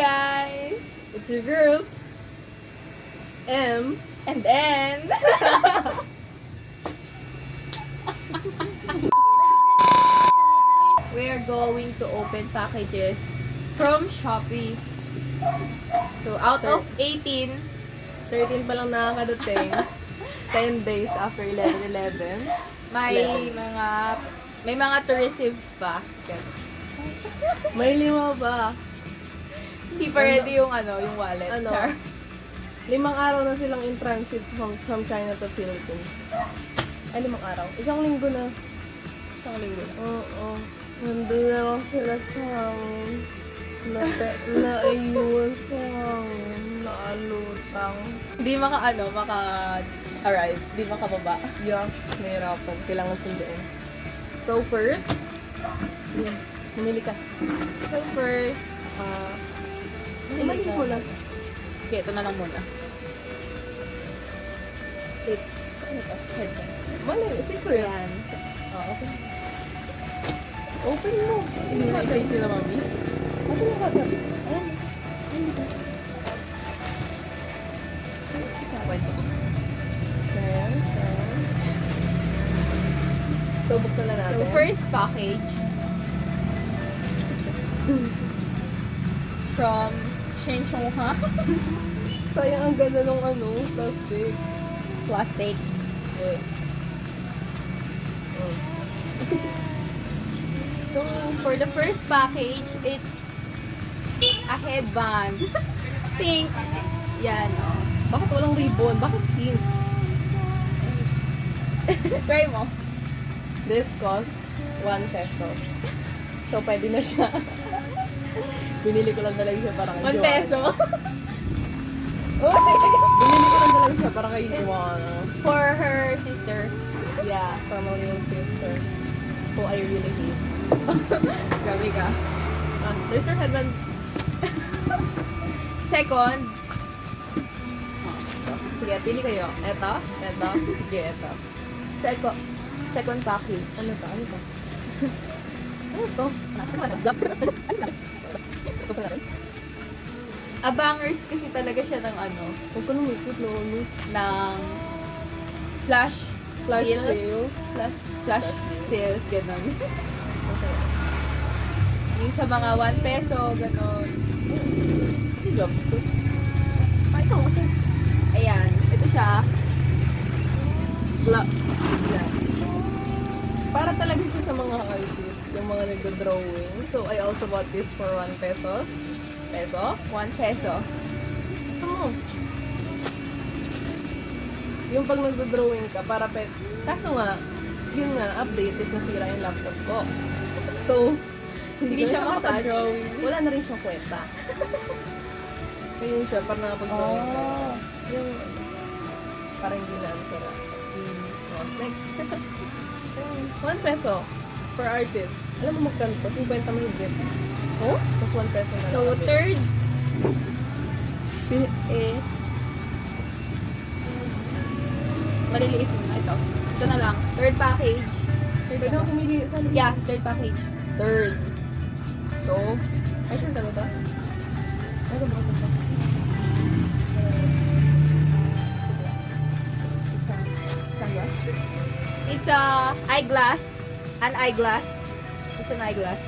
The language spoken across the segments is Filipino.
guys! It's your girls, M. And then... we are going to open packages from Shopee. So, out of 18, 13 pa lang nakakadating. 10 days after 11/11. may mga to receive pa. May 5 ba? Hindi pa ready yung wallet. Char. 5 araw na silang in transit from China to Philippines. Ay, 5 araw. Isang linggo na. Oo. Nandun na lang sila sa hangin. Naiwan sa hangin. Naalutang. Hindi maka-arrive. Hindi makababa. Yeah, nahirapan. Kailangan sunduin. So first, yan. Humili ka. So first, Humili ko na. okay, ito na lang muna. It's, headphones. Mali, secret. Ayan. Okay. Open mo. Hindi mo na-explain sila, mami. Kasi nakagap. Ayan. Kwento ko. Ayan. So, buksan na natin. So, first package from Shenzhouha. Sayang ang ganda ng plastic. Plastic. Eh. So, for the first package, it's a headband. Pink. Yan, oh. Bakit walang ribbon? Bakit pink? Try mo. This costs 1 peso. So, pwede na siya. Binili ko lang talaga siya para kay 1 Joanna. peso. Binili ko lang talaga siya para kay Joanna. For her sister. Yeah, for my little sister. Who I really hate. Grabe ka. There's her headband. Second, Sige, pili kayo. Eto. Sige, eto. second package. Ano to? Ano to? Ito na rin. Abangers kasi talaga siya ng Huwag ko nang ikot na ng flash Flash sale. sales. Flash sales, gano'n. Yung sa mga 1 peso, gano'n. Si Jobs to. Ay, ito kasi. Ayan, ito siya. Black. Yeah. Para talaga siya sa mga artist, yung mga nagdo-drawing. So, I also bought this for 1 peso. 1 peso. So, yung pag nagdo-drawing ka, para kaso nga, yun nga, update is nasira yung laptop ko. So, Hindi siya makapag-drawing. Wala na rin siyang kwenta. Yun siya, para nakapag-drawing ka. Yung, parang hindi na ang sira. So, next. 1 peso for artist. Alam mo magkano to? 50 mahigit. Oh? Tapos 1 peso na lang. So, third is maliliit na ito. Ito na lang. Third package. Pwede ako pumili sa Yeah, third package. third. So, ay, sure ka ba ito? Ay, ito bukas ito. Sunglass? It's a eyeglass. An eyeglass. It's an eyeglass.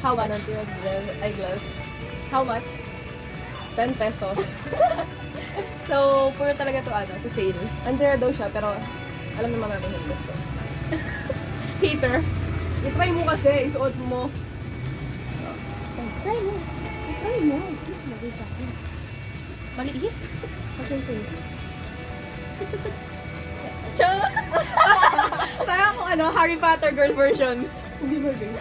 How much? Eyeglass. How much? 10 pesos. So, puro talaga to sa sale. Under daw siya, pero alam naman natin hindi. So, Hater. i-try mo kasi, isuot mo. Try mo. I-try mo. Mag-isa ko. Maliit. Okay, sige. Char! Parang kung Harry Potter girl version. Hindi ba din?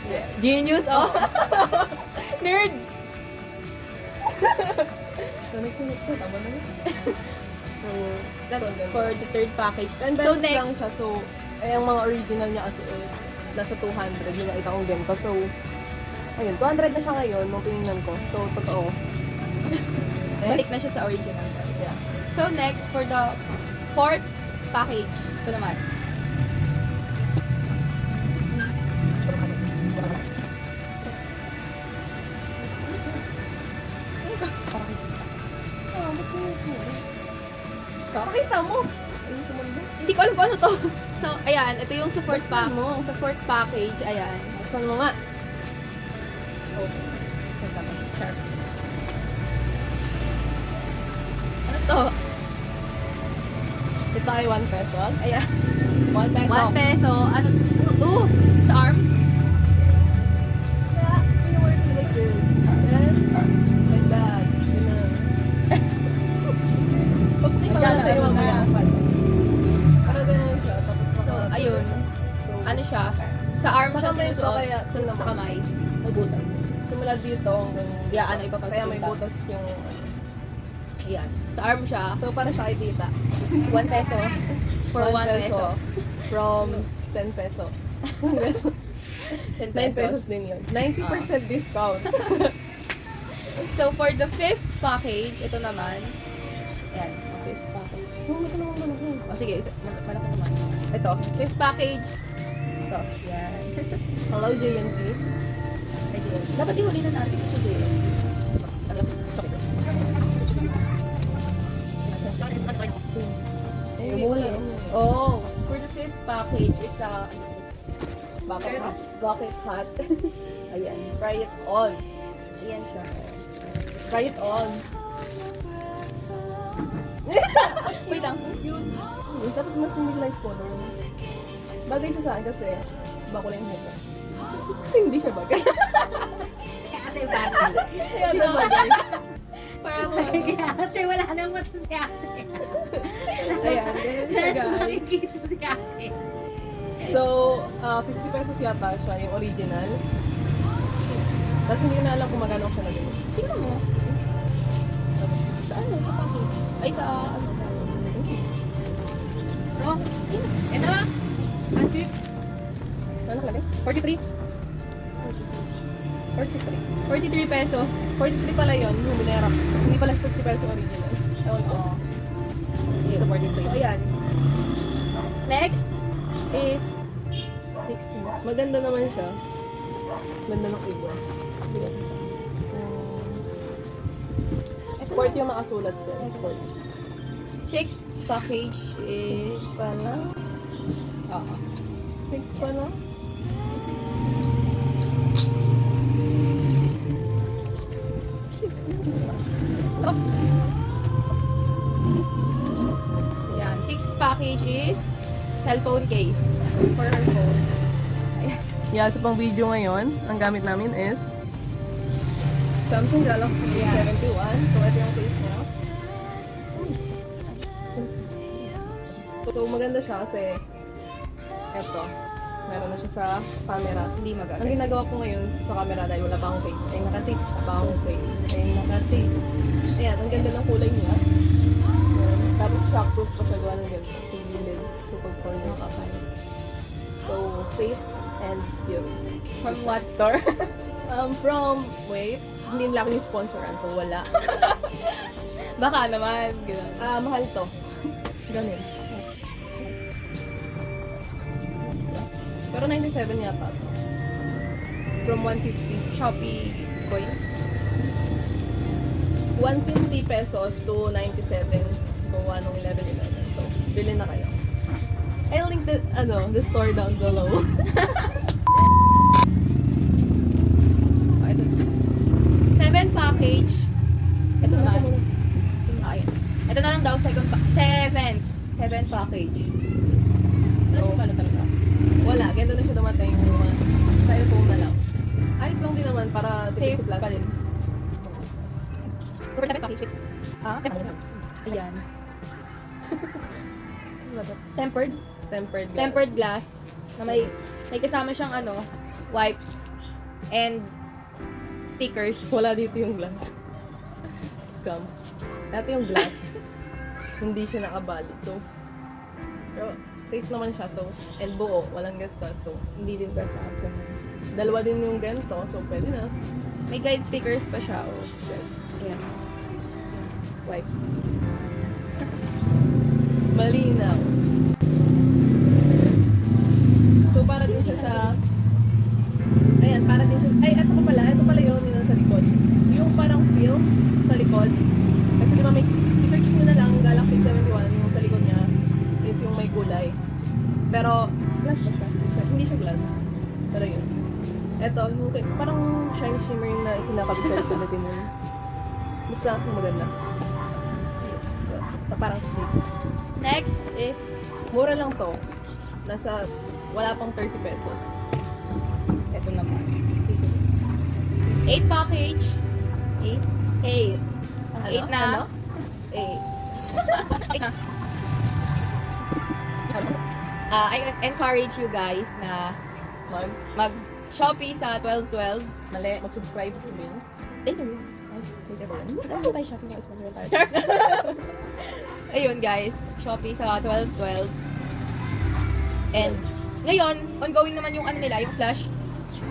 Yes. Genius, oh. Nerd! So, next. Tama na yun. So, That's so, for the third package. 10 So, pesos next, lang siya. So, ang mga original niya kasi is nasa 200 yung nakita kong ganito. So, ayun, 200 na siya ngayon nung tinignan ko. So, totoo. balik na siya sa original. Yeah. So, next, for the fourth package. Ito naman. Pakita mo. Ay, sumundo. Hindi ko alam kung ano to. So, ayan. Ito yung support pack. Buksan mo. Support package. Ayan. Buksan mo nga. Oh. Sasama. Sharp. Ano to? Ito ay 1 pesos. Ayan. 1 peso. 1 peso. Ano to? Sa arms? Yeah, when you're working like this. Yes. Like that. Ganun. Pagkita ko lang sa'yo mamaya. Parang ganun siya. Tapos So, ayun. So, Ano siya? Sa arm Sa siya kamay ito sinusuot. kaya, Sa kamay. May butay. simula dito hanggang Yeah, ano, ipapasok kaya may dito. butas yung Ayan. Sa arm siya. so para sa kay tita 1 peso. For 1 peso. from 10 peso 10 9 pesos din yun 90% discount. So, for the 5th package, ito naman. Ayan. 5th package. Gusto naman ba naman? O, sige. Malaki naman. Ito. 5th package. Ito. Yan. Hello, JMT. Ayun. Dapat ihulinan natin. Sige. Alam. Eh, wala. Oh. For the 5th package, it's a bucket hat. Bucket hat. Ayan. Try it on. Ayan siya. Try it on. Wait lang. Tapos mas humilize color. Bagay siya sa akin kasi bakulay yung buko. Hindi siya bagay. Ate bagay. Kaya na bagay. Parang Kaya ate, wala nang mata si ate. ayan. Ganun siya, guys. Nakikita si ate. So, 50 pesos yata siya, yung original. Tapos hindi ko na alam kung magkano siya nagano. Sino mo? Sa ano? Sa package? Ay, sa ano? Oh, ito. Ate. Ano kalagay? 43? 43. 43 pesos. 43 pala yun, yung minera. Hindi pala 50 pesos original. Ewan ko. Sa 43. So, ayan. Next is 60. Maganda naman siya. Ganda ng ibon. Sport yung nakasulat ko. Sport. 6th package is pala. Ah. 6 pa na? Ayan. 6th package is cellphone case for her phone. Yeah, sa pang video ngayon, ang gamit namin is Samsung Galaxy S71. So, ito yung case niya. So, maganda siya kasi eto, meron na siya sa camera. Hindi Ang magagamit. ginagawa ko ngayon sa camera dahil wala pa akong case, ay nakatape siya pa akong case. Ay nakatape. Ayan, ang ganda ng kulay niya. Ayan. Tapos shockproof pa siya gawa ng ganito. So, gilid. So, pag for yung kakay. So, safe and cute. From what store? Wait, hindi nila ako yung sponsoran, so wala. Baka naman. Ganun. Mahal to. Ganun. Pero 97 yata to. From 150. Shopee coin. 150 pesos to 97 kung anong 11-11. So, bilhin na kayo. I'll link the store down below. Ito. 7th package. Ito naman. Ayun. Ito na lang daw, 7th package. So, ano talaga? Wala, ganito na siya dumating. Styrofoam na lang. Ayos lang din naman para tipid Safe sa pa plastic. din. Super 7th package. Ayan. Tempered. Tempered glass. Tempered glass. Na may kasama siyang wipes and stickers. Wala dito yung glass. Scam. Ito yung glass. Hindi siya nakabali. So, pero safe naman siya. So, and buo. Walang gasgas. So, Hindi din pa sa akin. dalawa din yung ganito. So, pwede na. May guide stickers pa siya. Oh, ayan. Wipes. Malinaw. So, para din siya sa... Ayan, para din siya... Ay, ito pala. Ito pala yun sa likod. Yung parang feel sa likod. Kasi di ba may... I-search nyo na lang Galaxy 71 yung sa likod. Pagdating mo. Basta ang maganda. So, parang sleek. Next is Mura lang to. Nasa, wala pang 30 pesos. ito naman. 8 package. 8? 8. Ang 8 na. Ano? 8. I encourage you guys na mag-Shopee sa 1212. Mali, mag-subscribe to me. Later. Later ba yan? Ano tayo Shopee mga sponsor tayo? Ayun guys, Shopee sa 1212. And ngayon, ongoing naman yung ano nila, yung flash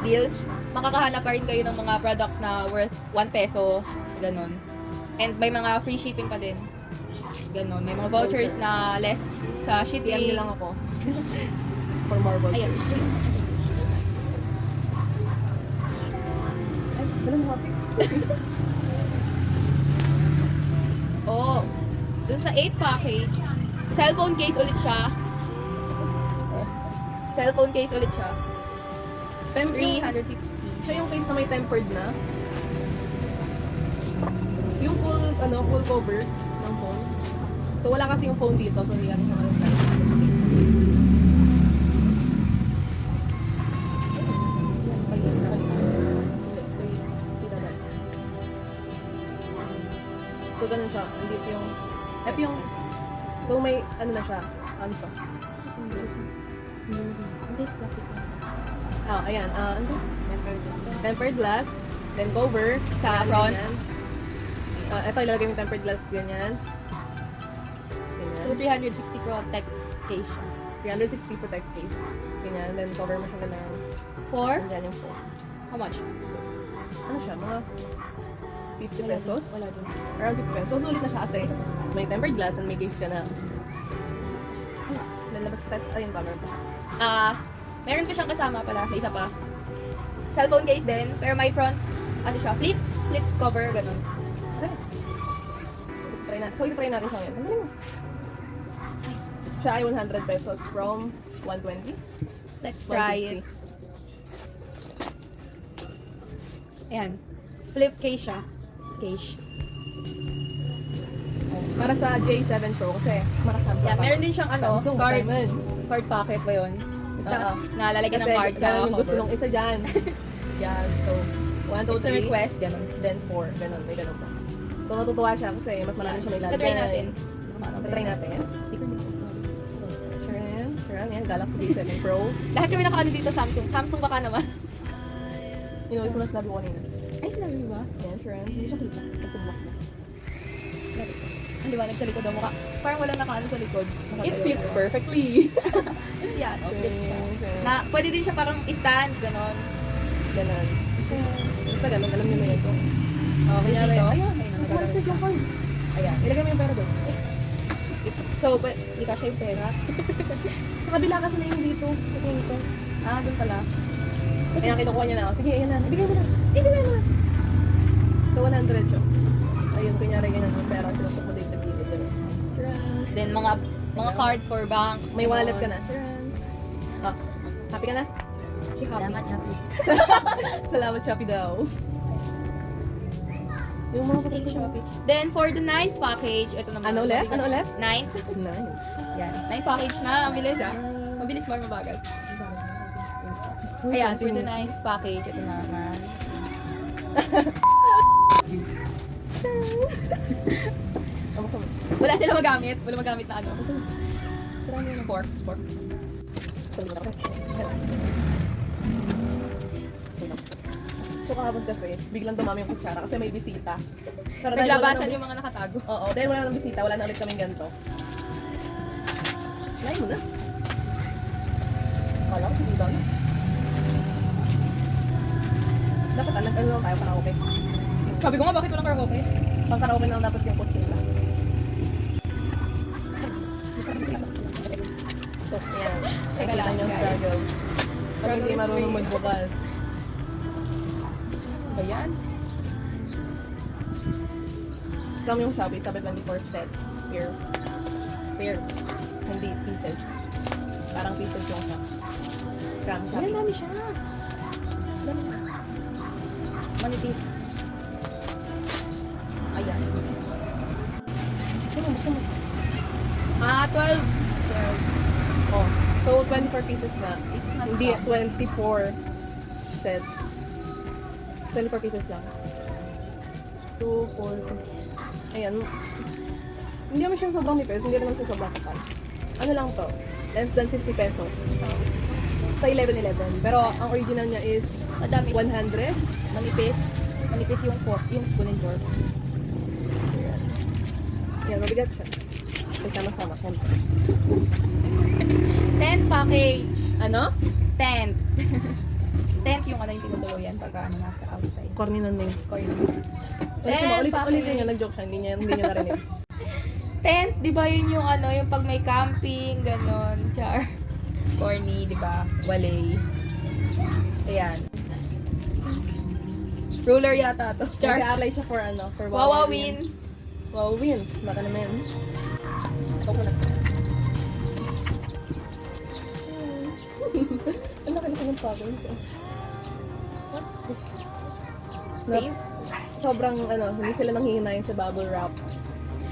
deals. Makakahanap pa rin kayo ng mga products na worth 1 peso. Ganon. And may mga free shipping pa din. Ganon. May mga vouchers na less sa PM shipping. nyo lang ako. For more vouchers. Ayan. Ay, walang topic. Oh, dun sa 8 package, cellphone case ulit siya. Cellphone case ulit siya. 360. Siya yung case na may tempered na. Yung full, full cover ng phone. So, wala kasi yung phone dito. So, hindi natin siya mag-try. So, ganun siya. Hindi yung... Ito yung... So, may ano na siya. Ano to? Ah, ayan. Ano to? Tempered glass. Then cover. Sa front. Ganyan. Ito, ilalagay mo yung tempered glass. Ganyan. So, Ganyan. 360 protect case siya. 360 protect case. Ganyan. Then cover mo siya ganun. For? Ganyan yung phone. How much? Ano siya? Mga 50 pesos? Wala din. Around 50 pesos. So, sulit na siya kasi may tempered glass and may case ka na. Then, labas test. Ayun pa, meron pa. Meron ko siyang kasama pala. May isa pa. Cellphone case din. Pero may front, ano siya, flip cover, ganun. Okay. Try na. So, try natin siya ngayon. Ang galing. Siya ay 100 pesos from 120. Let's try it. Ayan. Flip case siya. Case. Para sa J7 Pro kasi para Samsung. Yeah, meron din siyang ano, Samsung card. Diamond. Card pocket ba yun? Basta, Oo. nalalagyan ng Kasi card sa ganun yung gusto cover. nung isa dyan. Yan. So, 1, 2, It's a 3. request, ganun. Then 4. Ganun. May ganun pa. So, natutuwa siya kasi mas marami siya may lalagay. Try natin. Try natin. Sticker dito. Sure yan. Sure yan. Galaxy J7 Pro. Lahat kami nakaano dito Samsung. Samsung baka naman. Inulit ko na sinabi ko kanina. Ay, sinabi mo ba? Yan, sure yan. Hindi siya kita. Kasi block na. Ang liwanag sa likod ng mukha. Parang walang nakaano sa likod. It fits perfectly. Yes, yan. Okay. Okay. Na, pwede din siya parang stand, ganon. Ganun. Basta ganun. Alam niyo na yun to. Kunyari. Dito? Ayan. Ayun, Parang sa yung card. Ayan. Ilagay mo yung pera doon. So, but, hindi ka siya yung pera. Sa kabila kasi na yung dito. Ito ko. Ah, doon pala. Ayan, kinukuha niya na ako. Sige, ayan na. Ibigay mo na. Ibigay mo na. So, 100 siya. Ayun, kunyari ganyan yung pera. Sinusok mo din sa gilid. Ganun. Then, mga card for bank. May wallet ka na. Ah, happy ka na? Salamat, happy. Salamat, Shopee daw. Yung mga kapatid Shopee. Then, for the 9th package, ito naman. Ano ulit? Ano ulit? 9th. Nice. Yan. 9th package na. Mabilis ah. Mabilis more mabagal. Ayan, for the 9th package, ito naman. Wala sila magamit. Wala magamit na ano. Sarami yung Fork. So, kahapon kasi, biglang dumami yung kutsara kasi may bisita. Pero dahil wala Naglabasan nang- yung mga nakatago. Oo, dahil wala nang bisita, wala na ulit kaming ganito. Lain mo na. Kala ko, hindi ba na? Dapat ano lang tayo, karaoke. Sabi ko nga, bakit walang karaoke? Pang karaoke na lang dapat yung kutsara. So, ayan. Teka Nakikita lang, niyo yung guys. struggle. Pag hindi Struggle is marunong real. magbukal. Ba yan? Scam yung Shopee, sabi 24 sets. Pairs. Pairs. Hindi pieces. Parang pieces yung siya. Scam Shopee. Ayan, dami siya. Dami siya. Manitis. 12. 12. Oh. So, 24 pieces na. It's not Hindi, stop. 24 sets. 24 pieces lang. 2, 4, ayan. Hindi naman siyang sobrang nipis, hindi naman siya sobrang kapal. Ano lang to? Less than 50 pesos. Sa 11-11. Pero ang original niya is Madami. 100. Manipis. Manipis yung fork, yung spoon and fork. Yan, mabigat siya. Sama-sama, syempre. Tent package. Ano? Tent. Tent yung ano yung tinutuluyan pagka ano nasa outside. Corny na name. Corner. Ulitin niyo, nag-joke siya. Hindi niyo narinig. Tent, di ba yun yung ano, yung pag may camping, ganon, char. Corny, di ba? Walay. Ayan. Ruler yata to. Char. Nag-a-apply siya for ano? For Wawawin. Wawawin. Baka naman. Ito ko na. Ang laki ng pagod. What's this? Paint. Sobrang ano, hindi sila nanghihinayin sa bubble wrap.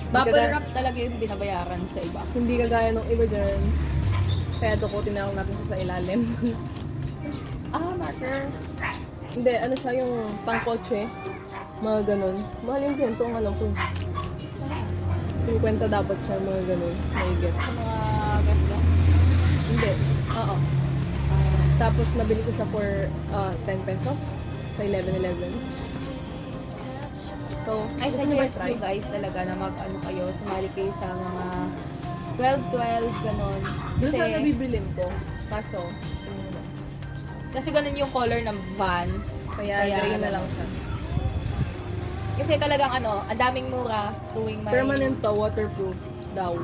Bubble wrap talaga yung binabayaran sa iba. Hindi kagaya nung iba dyan. Kaya ito ko, tinawag natin siya sa ilalim. Marker. Hindi, ano siya yung pangkotse. Mga ganun. Mahal yung ganito, ang alam ko. 50 dapat siya, mga ganun. Maigit. Sa mga ganda. Hindi. Oo. Tapos nabili ko siya for 10 pesos sa 11-11. So, I gusto niyo ba suggest try? you guys talaga na mag-ano kayo, sumali kayo sa mga 12-12, ganon. Doon sa Kasi, nabibilin ko. Kaso, kasi ganon yung color ng van. kaya gray na lang siya. Kasi talagang ano, ang daming mura tuwing may, Permanent to, waterproof daw.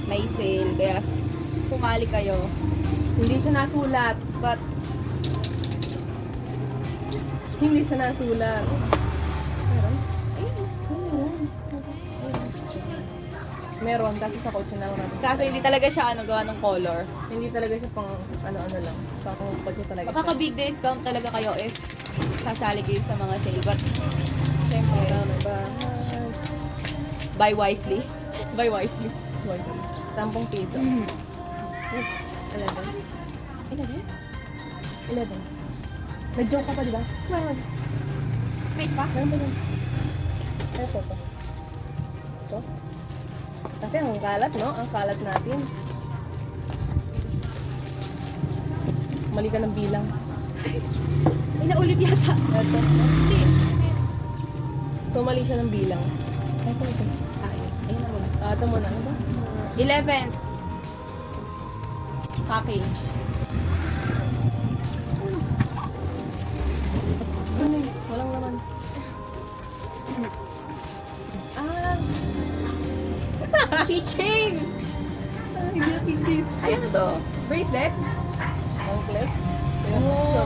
may sale. Kaya sumali kayo. Hindi siya nasulat. But, Hindi siya nasulat. Meron? Meron, kasi sa kotse na lang natin. kaso hindi talaga siya ano, gawa ng color. Hindi talaga siya pang ano-ano lang. Pang kotse talaga. Makaka-big discount talaga kayo if sasali kayo sa mga sale. But, syempre, buy wisely. Buy wisely. 10 piso. Yes. 11. 11. Nag-joke ka pa, di ba? Well, Face pa? meron ba yun? Ano to? Ito? Kasi ang kalat, no? Ang kalat natin. Mali ka ng bilang. Inaulit yata. Ito. Hindi. So, mali siya ng bilang. Ito. Ayun na muna. Ito muna. Ano ba? 11. Package. Ano yun? Walang laman. Keychain! Hindi. Ay, ano to? Bracelet? Anklet? Oh.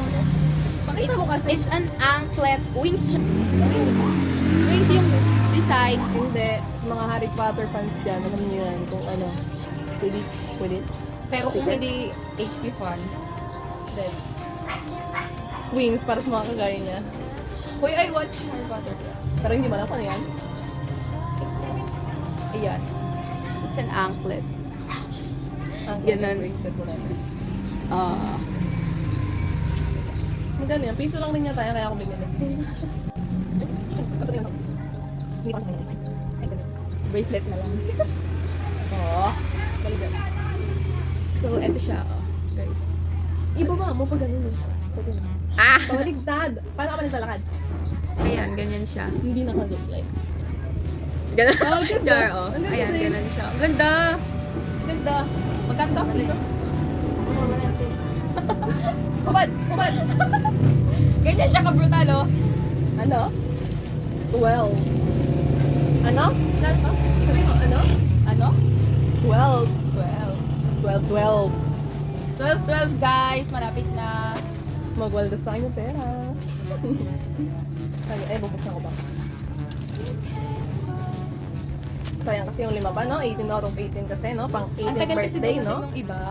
Pakita mo kasi. It's an anklet. Wings siya. Wings yung design. Hindi. Sa mga Harry Potter fans dyan, alam niyo yan kung ano. Pwede. Pero kung Secret. hindi HP fan. That's wings para sa mga kagaya niya. Uy, I watch Harry Potter. Pero hindi mo alam kung ano yan. Ayan. It's an anklet. Ang Ganun. bracelet mo namin. Ah. Maganda yan. Piso lang rin niya tayo kaya ako bibili. Bracelet na lang. Oo. Balikan. So, eto siya, oh, guys. Ibaba mo pa ganun eh. Ah! Pamaligtad. Paano ka pa naglalakad? Ayan, ganyan siya. Hindi naka-zip line. Ganun. Oh, ganda. Jar, oh. Ang ganda Ayan, din. ganun siya. Ang ganda! Ganda. Magkano to? Piso? Hubad! Hubad! Ganyan siya ka-brutal, oh. Ano? 12. Ano? Saan to? Sabi mo, ano? Ano? 12. 12. 12. 12, guys. Malapit na. Magwaldas sa akin yung pera. Ay, bubuksan ko ba? Sayang kasi yung 5 pa, no? 18 out of 18 kasi, no? Pang Ang 18th tagal kasi birthday, dumating no? nung iba.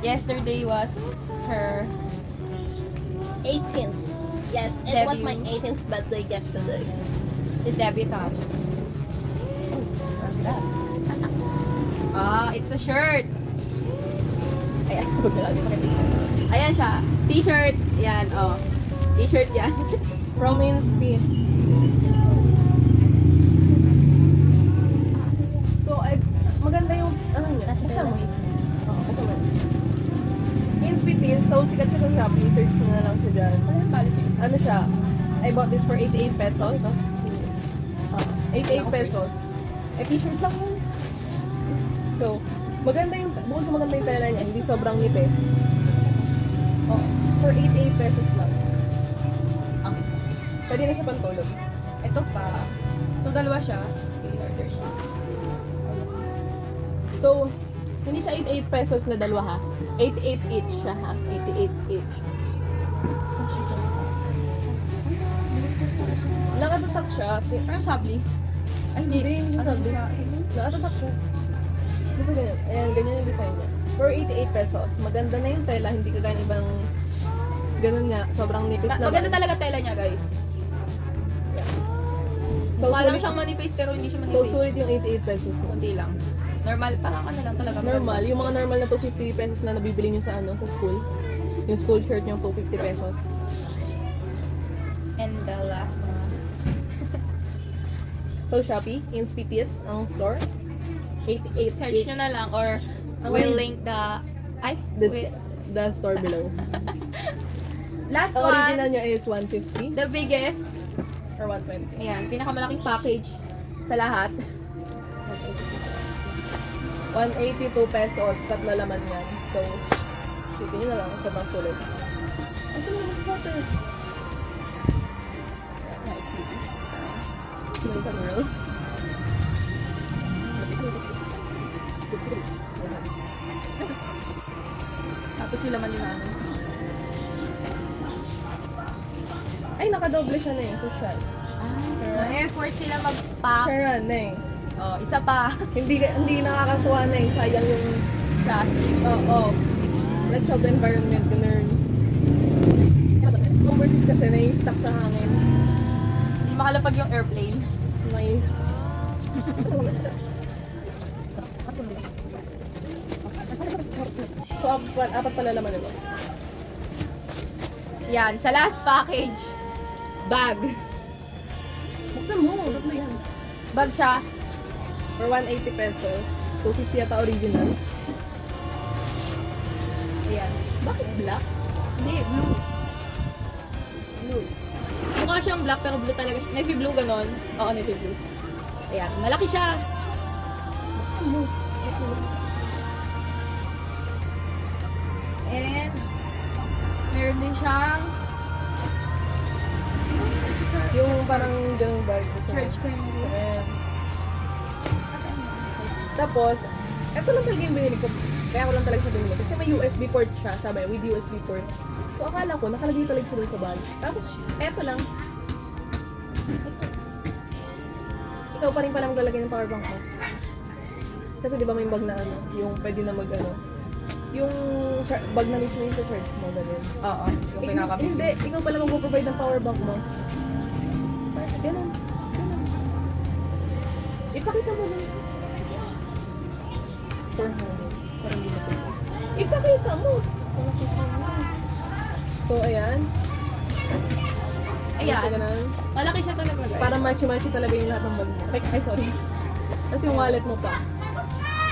Yesterday was her 18th. Yes, it was my 18th birthday yesterday. debutant. It's a shirt. Ayan, ayan siya. T-shirt. Yan, oh. T-shirt yan. From Inspi. So, maganda yung, ano niya? Buksan mo. Oo, buksan mo. Inspi Tees. So, sikat siya sa Shopee. Search mo na lang siya dyan. Ano siya? I bought this for 88 pesos. 88 pesos. T-shirt lang yun. So, maganda yung, bukod sa maganda yung tela niya, hindi sobrang nipis. For 88 pesos lang. Pwede na siya pantulog. Ito pa. So, dalawa siya. I-order siya. So, hindi siya 88 pesos na dalawa ha. 88 each siya ha. 88 each. Nakatatak siya. Parang sabli. Ay, hindi yung sabi. Nakatatak siya. Gusto ganyan. Ayan, ganyan yung design niya. For 88 pesos. Maganda na yung tela. Hindi kagaya ng ibang ganun nga. Sobrang nipis naman. Maganda talaga tela niya, guys. So, Mukha lang sulit, siyang manipis, pero hindi siya manipis. so sulit yung 88 pesos. Kunti lang. Normal, parang ano lang talaga. Normal. Yung mga normal na 250 pesos na nabibili nyo sa ano sa school. Yung school shirt yung 250 pesos. And the last one. So, Shopee, Inspities, ang store. 88 Search each. nyo na lang or Ang we'll wait. link the... Ay, wait. The store below. Last Ang original one, niya is 150 the biggest. or 120. Ayan, pinakamalaking package sa lahat. 182 pesos, tatlo laman yan. So, sipin nyo na lang, sobrang sulit. Asa na yung water? Smell ka, girl. Tapos yung laman yung ano. Ay, nakadoble siya na yung social. Na-effort sila mag-pack. Sharon na eh. Oh, isa pa. Hindi nakakatuwa na eh. Sayang yung plastic. Oo. Let's help the environment. Ganun. Overseas kasi na yung stuck sa hangin. Hindi makalapag yung airplane. Nice. So, apat pala laman nito. Yan, sa last package. Bag. Buksan mo. Tatlo yan. Bag siya. For 180 pesos. 250 yata original. Ayan. Bakit black? Hindi, blue. Blue. Mukha siyang black pero blue talaga siya. Navy blue ganon. Oo, navy blue. Ayan, malaki siya. Ano? And, meron din siyang Yung parang ganung bag. church pen. Ayan. Tapos, eto lang talaga yung binili ko. Kaya ko lang talaga siya binili. Kasi may USB port siya, sabi, with USB port. So, akala ko, nakalagay talaga siya dun sa bag. Tapos, eto lang. Ikaw pa rin pala maglalagay ng power bank mo. Kasi di ba may bag na ano, yung pwede na mag ano, yung bag na mismo yung charge mo, ganun. Oo, yung pinakabit. Hindi, ikaw pala mag-provide ng power bank mo. Ganun. Ipakita mo lang. For home. Parang hindi na pwede. Ipakita mo. So, ayan. Ayan. So, ganun. Malaki siya talaga, guys. Para matchy-matchy talaga yung lahat ng bag mo. Ay, sorry. Tapos yung wallet mo pa.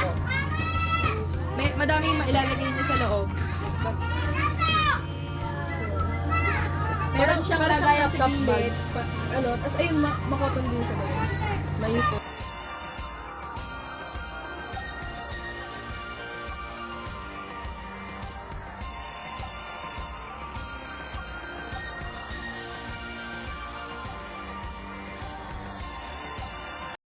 Oh. May madaming mailalagay niya sa loob. Meron siyang lagayan sa laptop bag. gilid. Ano, tapos ayun, makoton din siya doon. May ipon.